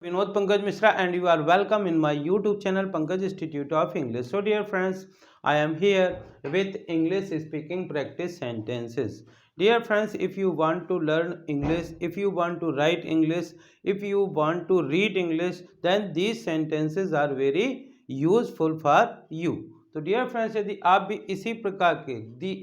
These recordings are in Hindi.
Vinod Pankaj Mishra and you are welcome in my YouTube channel Pankaj Institute of English. So dear friends, I am here with English speaking practice sentences. Dear friends, if you want to learn English, if you want to write English, if you want to read English, then these sentences are very useful for you. तो डियर फ्रेंड्स, यदि आप भी इसी प्रकार के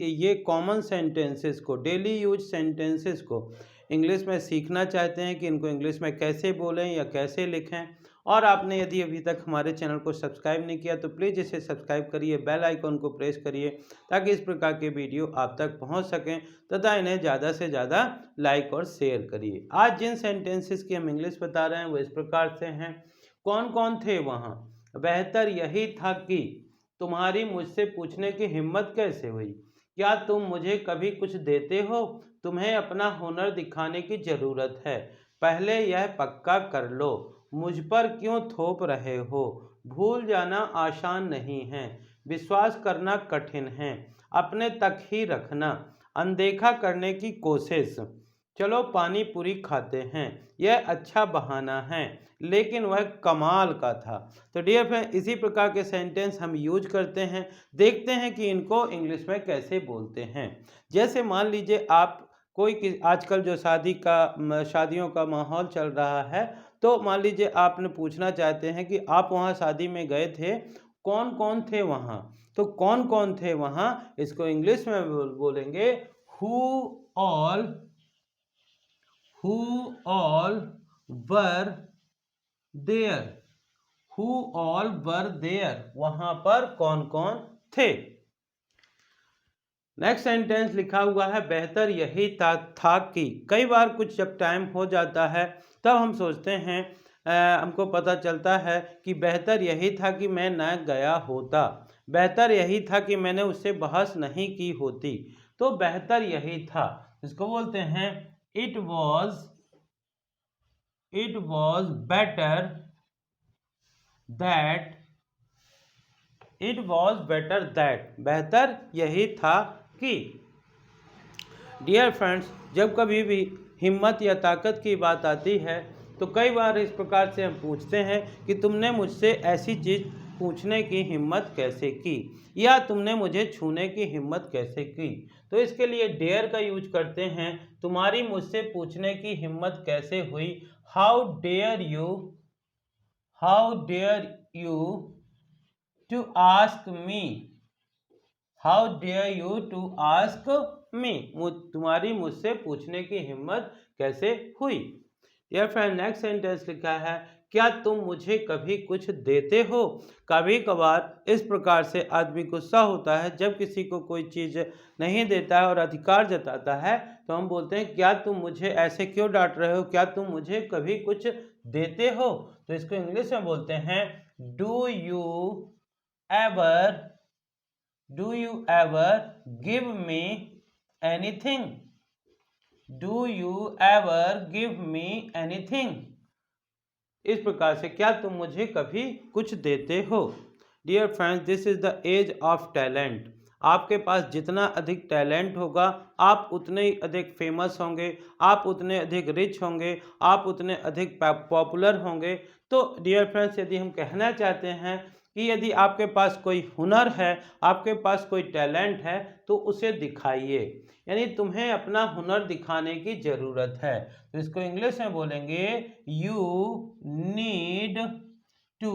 ये कॉमन सेंटेंसेस को, डेली यूज सेंटेंसेस को इंग्लिश में सीखना चाहते हैं कि इनको इंग्लिश में कैसे बोलें या कैसे लिखें, और आपने यदि अभी तक हमारे चैनल को सब्सक्राइब नहीं किया तो प्लीज़ इसे सब्सक्राइब करिए, बेल आइकन को प्रेस करिए ताकि इस प्रकार के वीडियो आप तक पहुंच सकें तथा इन्हें ज़्यादा से ज़्यादा लाइक और शेयर करिए। आज जिन सेंटेंसेस की हम इंग्लिश बता रहे हैं वो इस प्रकार से हैं। कौन कौन थे वहाँ? बेहतर यही था कि, तुम्हारी मुझसे पूछने की हिम्मत कैसे हुई, क्या तुम मुझे कभी कुछ देते हो, तुम्हें अपना हुनर दिखाने की ज़रूरत है, पहले यह पक्का कर लो, मुझ पर क्यों थोप रहे हो, भूल जाना आसान नहीं है, विश्वास करना कठिन है, अपने तक ही रखना, अनदेखा करने की कोशिश, चलो पानी पूरी खाते हैं, यह अच्छा बहाना है, लेकिन वह कमाल का था। तो डियर फ्रेंड, इसी प्रकार के सेंटेंस हम यूज करते हैं। देखते हैं कि इनको इंग्लिश में कैसे बोलते हैं। जैसे मान लीजिए आप आजकल जो शादियों का माहौल चल रहा है, तो मान लीजिए आपने पूछना चाहते हैं कि आप वहाँ शादी में गए थे, कौन कौन थे वहाँ। तो कौन कौन थे वहाँ, इसको इंग्लिश में बोलेंगे who all were there, who all were there, वहां पर कौन कौन थे। नेक्स्ट सेंटेंस लिखा हुआ है बेहतर यही था कि। कई बार कुछ जब टाइम हो जाता है तब हम सोचते हैं, हमको पता चलता है कि बेहतर यही था कि मैं न गया होता, बेहतर यही था कि मैंने उससे बहस नहीं की होती। तो बेहतर यही था, इसको बोलते हैं it was better that, it was better that, बेहतर यही था कि। डियर फ्रेंड्स, जब कभी भी हिम्मत या ताकत की बात आती है तो कई बार इस प्रकार से हम पूछते हैं कि तुमने मुझसे ऐसी चीज़ पूछने की हिम्मत कैसे की, या तुमने मुझे छूने की हिम्मत कैसे की। तो इसके लिए डेयर का यूज करते हैं। तुम्हारी मुझसे पूछने की हिम्मत कैसे हुई, how dare you to ask me, how dare you to ask me, तुम्हारी मुझसे पूछने की हिम्मत कैसे हुई। डियर फ्रेंड, नेक्स्ट सेंटेंस लिखा है क्या तुम मुझे कभी कुछ देते हो। कभी कभार इस प्रकार से आदमी गुस्सा होता है जब किसी को कोई चीज़ नहीं देता है और अधिकार जताता है, तो हम बोलते हैं क्या तुम मुझे ऐसे क्यों डांट रहे हो, क्या तुम मुझे कभी कुछ देते हो। तो इसको इंग्लिश में बोलते हैं do you ever give me anything, do you ever give me anything. इस प्रकार से क्या तुम मुझे कभी कुछ देते हो। Dear friends, this is the age of talent. आपके पास जितना अधिक टैलेंट होगा आप उतने ही अधिक फेमस होंगे, आप उतने अधिक रिच होंगे, आप उतने अधिक पॉपुलर होंगे। तो डियर फ्रेंड्स, यदि हम कहना चाहते हैं कि यदि आपके पास कोई हुनर है, आपके पास कोई टैलेंट है, तो उसे दिखाइए, यानी तुम्हें अपना हुनर दिखाने की ज़रूरत है। तो इसको इंग्लिश में बोलेंगे you need to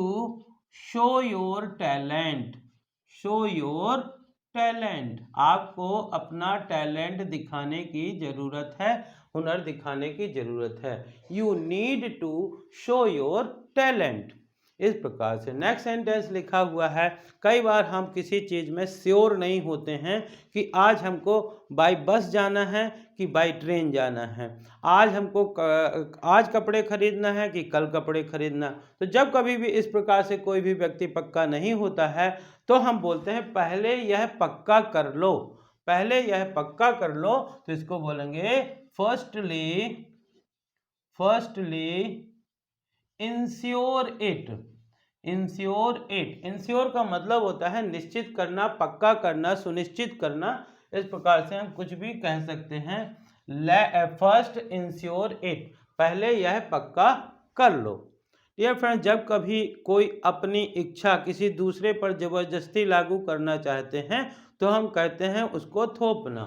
show your talent, show your talent, आपको अपना टैलेंट दिखाने की ज़रूरत है, हुनर दिखाने की ज़रूरत है। You need to show your talent. इस प्रकार से नेक्स्ट सेंटेंस लिखा हुआ है कई बार हम किसी चीज़ में श्योर नहीं होते हैं कि आज हमको बाय बस जाना है कि बाय ट्रेन जाना है, आज कपड़े खरीदना है कि कल कपड़े खरीदना। तो जब कभी भी इस प्रकार से कोई भी व्यक्ति पक्का नहीं होता है तो हम बोलते हैं पहले यह पक्का कर लो, पहले यह पक्का कर लो। तो इसको बोलेंगे फर्स्टली इंश्योर इट, इंश्योर का मतलब होता है निश्चित करना, पक्का करना, सुनिश्चित करना। इस प्रकार से हम कुछ भी कह सकते हैं। फर्स्ट इंश्योर इट, पहले यह पक्का कर लो। डियर फ्रेंड्स, जब कभी कोई अपनी इच्छा किसी दूसरे पर ज़बरदस्ती लागू करना चाहते हैं तो हम कहते हैं उसको थोपना।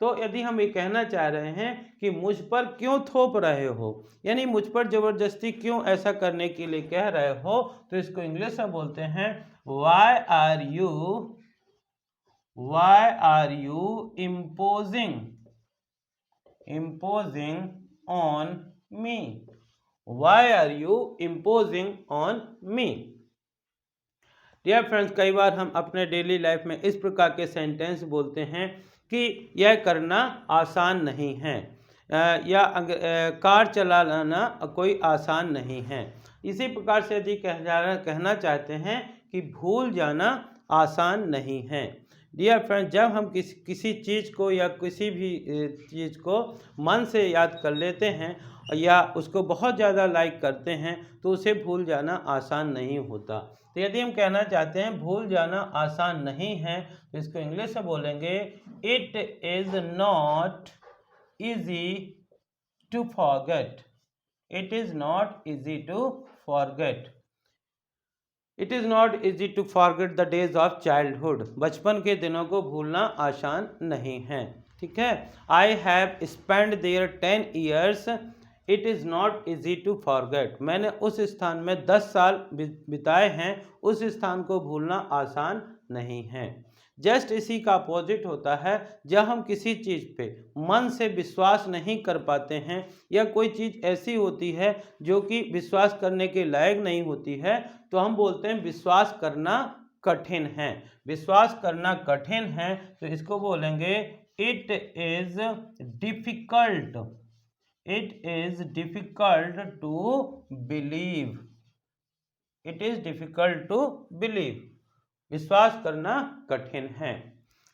तो यदि हम ये कहना चाह रहे हैं कि मुझ पर क्यों थोप रहे हो, यानी मुझ पर ज़बरदस्ती क्यों ऐसा करने के लिए कह रहे हो, तो इसको इंग्लिश में बोलते हैं why are you imposing on me? Why are you imposing on me? Dear friends, कई बार हम अपने डेली लाइफ में इस प्रकार के सेंटेंस बोलते हैं कि यह करना आसान नहीं है, या कार चलाना कोई आसान नहीं है। इसी प्रकार से यदि कहना चाहते हैं कि भूल जाना आसान नहीं है। डियर फ्रेंड्स, जब हम किसी चीज़ को या किसी भी चीज़ को मन से याद कर लेते हैं या उसको बहुत ज़्यादा लाइक करते हैं तो उसे भूल जाना आसान नहीं होता। तो यदि हम कहना चाहते हैं भूल जाना आसान नहीं है तो इसको इंग्लिश में बोलेंगे it is not easy to forget. It is not easy to forget. It is not easy to forget the days of childhood. बचपन के दिनों को भूलना आसान नहीं है। ठीक है। I have spend there 10 years. It is not easy to forget. मैंने उस स्थान में 10 साल बिताए हैं, उस स्थान को भूलना आसान नहीं है। जस्ट इसी का अपोजिट होता है, जब हम किसी चीज़ पे मन से विश्वास नहीं कर पाते हैं या कोई चीज़ ऐसी होती है जो कि विश्वास करने के लायक नहीं होती है तो हम बोलते हैं विश्वास करना कठिन है। विश्वास करना कठिन है तो इसको बोलेंगे it is difficult. It is difficult to believe. It is difficult to believe. विश्वास करना कठिन है।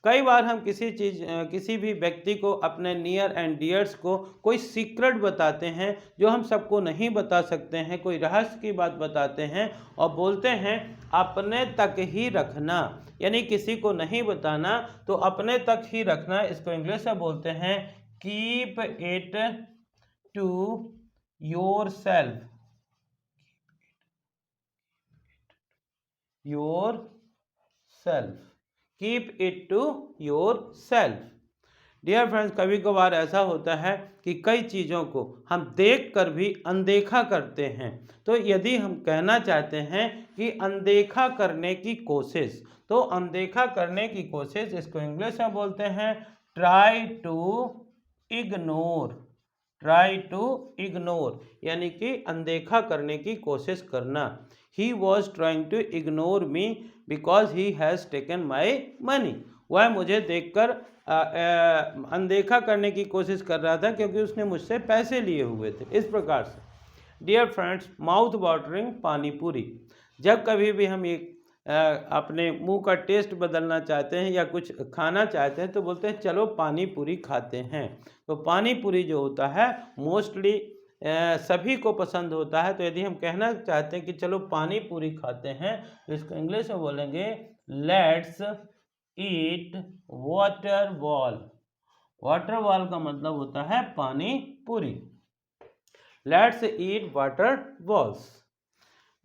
कई बार हम किसी भी व्यक्ति को अपने नियर एंड डियर्स को कोई सीक्रेट बताते हैं जो हम सबको नहीं बता सकते हैं, कोई रहस्य की बात बताते हैं और बोलते हैं अपने तक ही रखना, यानी किसी को नहीं बताना, तो अपने तक ही रखना। इसको इंग्लिश में बोलते हैं keep it to yourself. Keep it to yourself. Dear friends, कभी कभार ऐसा होता है कि कई चीज़ों को हम देख कर भी अनदेखा करते हैं। तो यदि हम कहना चाहते हैं कि अनदेखा करने की कोशिश, तो अनदेखा करने की कोशिश इसको इंग्लिश में बोलते हैं try to ignore. Try to ignore यानी कि अनदेखा करने की कोशिश करना। He was trying to ignore me because he has taken my money. वह मुझे देखकर अनदेखा करने की कोशिश कर रहा था क्योंकि उसने मुझसे पैसे लिए हुए थे। इस प्रकार से डियर फ्रेंड्स, माउथ वाटरिंग पानी पूरी। जब कभी भी हम एक अपने मुंह का टेस्ट बदलना चाहते हैं या कुछ खाना चाहते हैं तो बोलते हैं चलो पानी पूरी खाते हैं। तो पानी पूरी जो होता है मोस्टली सभी को पसंद होता है। तो यदि हम कहना चाहते हैं कि चलो पानी पूरी खाते हैं तो इसको इंग्लिश में बोलेंगे let's eat water ball. Water ball का मतलब होता है पानी पूरी। Let's eat water balls.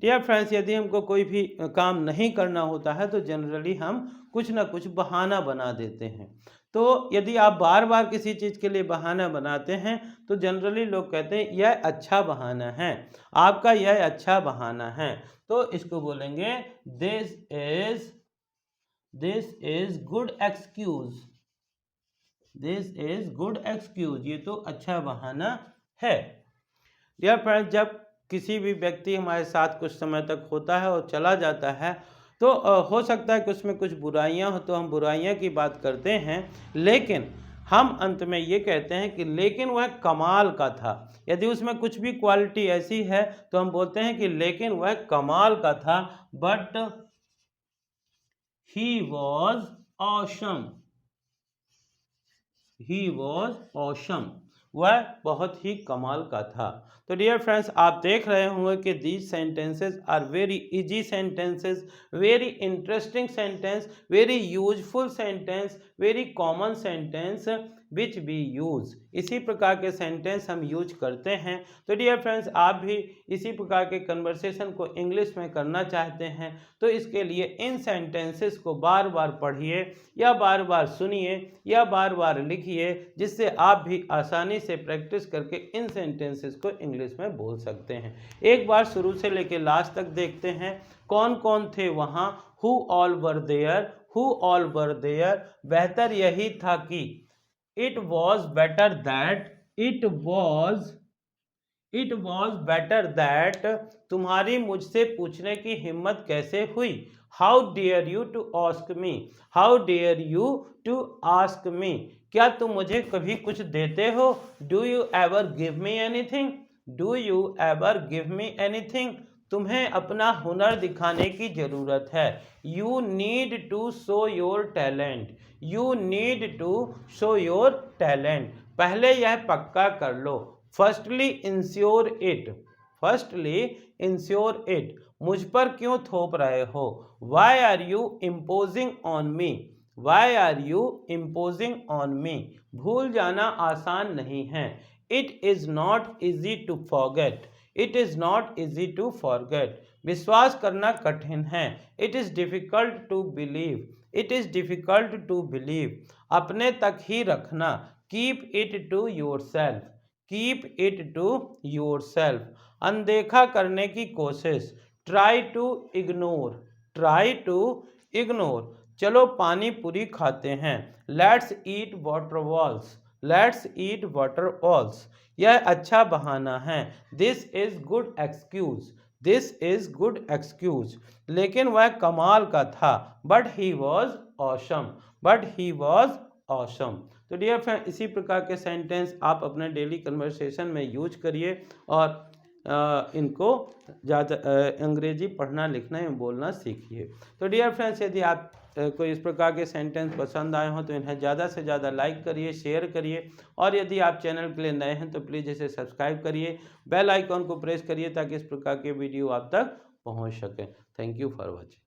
Dear friends, यदि हमको कोई भी काम नहीं करना होता है तो जनरली हम कुछ ना कुछ बहाना बना देते हैं। तो यदि आप बार बार किसी चीज़ के लिए बहाना बनाते हैं तो जनरली लोग कहते हैं यह अच्छा बहाना है, आपका यह अच्छा बहाना है। तो इसको बोलेंगे this is good excuse. This is good excuse, ये तो अच्छा बहाना है। डियर फ्रेंड्स, जब किसी भी व्यक्ति हमारे साथ कुछ समय तक होता है और चला जाता है तो हो सकता है कि उसमें कुछ बुराइयां हो तो हम बुराइयां की बात करते हैं, लेकिन हम अंत में ये कहते हैं कि लेकिन वह कमाल का था। यदि उसमें कुछ भी क्वालिटी ऐसी है तो हम बोलते हैं कि लेकिन वह कमाल का था। But he was awesome. He was awesome, वह बहुत ही कमाल का था। तो डियर फ्रेंड्स, आप देख रहे होंगे कि these sentences are very easy sentences, very interesting sentence, very useful sentence, very common sentence. Which we use. इसी प्रकार के सेंटेंस हम यूज करते हैं। तो डियर फ्रेंड्स, आप भी इसी प्रकार के कन्वर्सेशन को इंग्लिश में करना चाहते हैं तो इसके लिए इन सेंटेंसेस को बार बार पढ़िए या बार बार सुनिए या बार बार लिखिए, जिससे आप भी आसानी से प्रैक्टिस करके इन सेंटेंसेस को इंग्लिश में बोल सकते हैं। एक बार शुरू से लेकर लास्ट तक देखते हैं। कौन कौन थे वहाँ? Who all were there, who all were there. बेहतर यही था कि, it was better that, it was better that. तुम्हारी मुझसे पूछने की हिम्मत कैसे हुई? How dare you to ask me, how dare you to ask me. क्या तुम मुझे कभी कुछ देते हो? Do you ever give me anything, do you ever give me anything. तुम्हें अपना हुनर दिखाने की ज़रूरत है। You need to show your talent, you need to show your talent. पहले यह पक्का कर लो। Firstly ensure it, firstly ensure it. मुझ पर क्यों थोप रहे हो? Why are you imposing on me, why are you imposing on me. भूल जाना आसान नहीं है। It is not easy to forget, it is not easy to forget. विश्वास करना कठिन है। It is difficult to believe, it is difficult to believe. अपने तक ही रखना। Keep it to yourself, keep it to yourself. अनदेखा करने की कोशिश। Try to ignore, try to ignore. चलो पानी पूरी खाते हैं। Let's eat water balls, let's eat water balls. यह अच्छा बहाना है। This is good excuse, this is good excuse. लेकिन वह कमाल का था। But he was awesome, but he was awesome. तो डियर फ्रेंड, इसी प्रकार के सेंटेंस आप अपने डेली कन्वर्सेशन में यूज करिए और इनको ज़्यादा अंग्रेजी पढ़ना लिखना एवं बोलना सीखिए। तो डियर फ्रेंड्स, यदि आप कोई इस प्रकार के सेंटेंस पसंद आए हों तो इन्हें ज़्यादा से ज़्यादा लाइक करिए, शेयर करिए, और यदि आप चैनल के लिए नए हैं तो प्लीज़ इसे सब्सक्राइब करिए, बेल आइकॉन को प्रेस करिए ताकि इस प्रकार के वीडियो आप तक पहुंच सकें। Thank you for watching.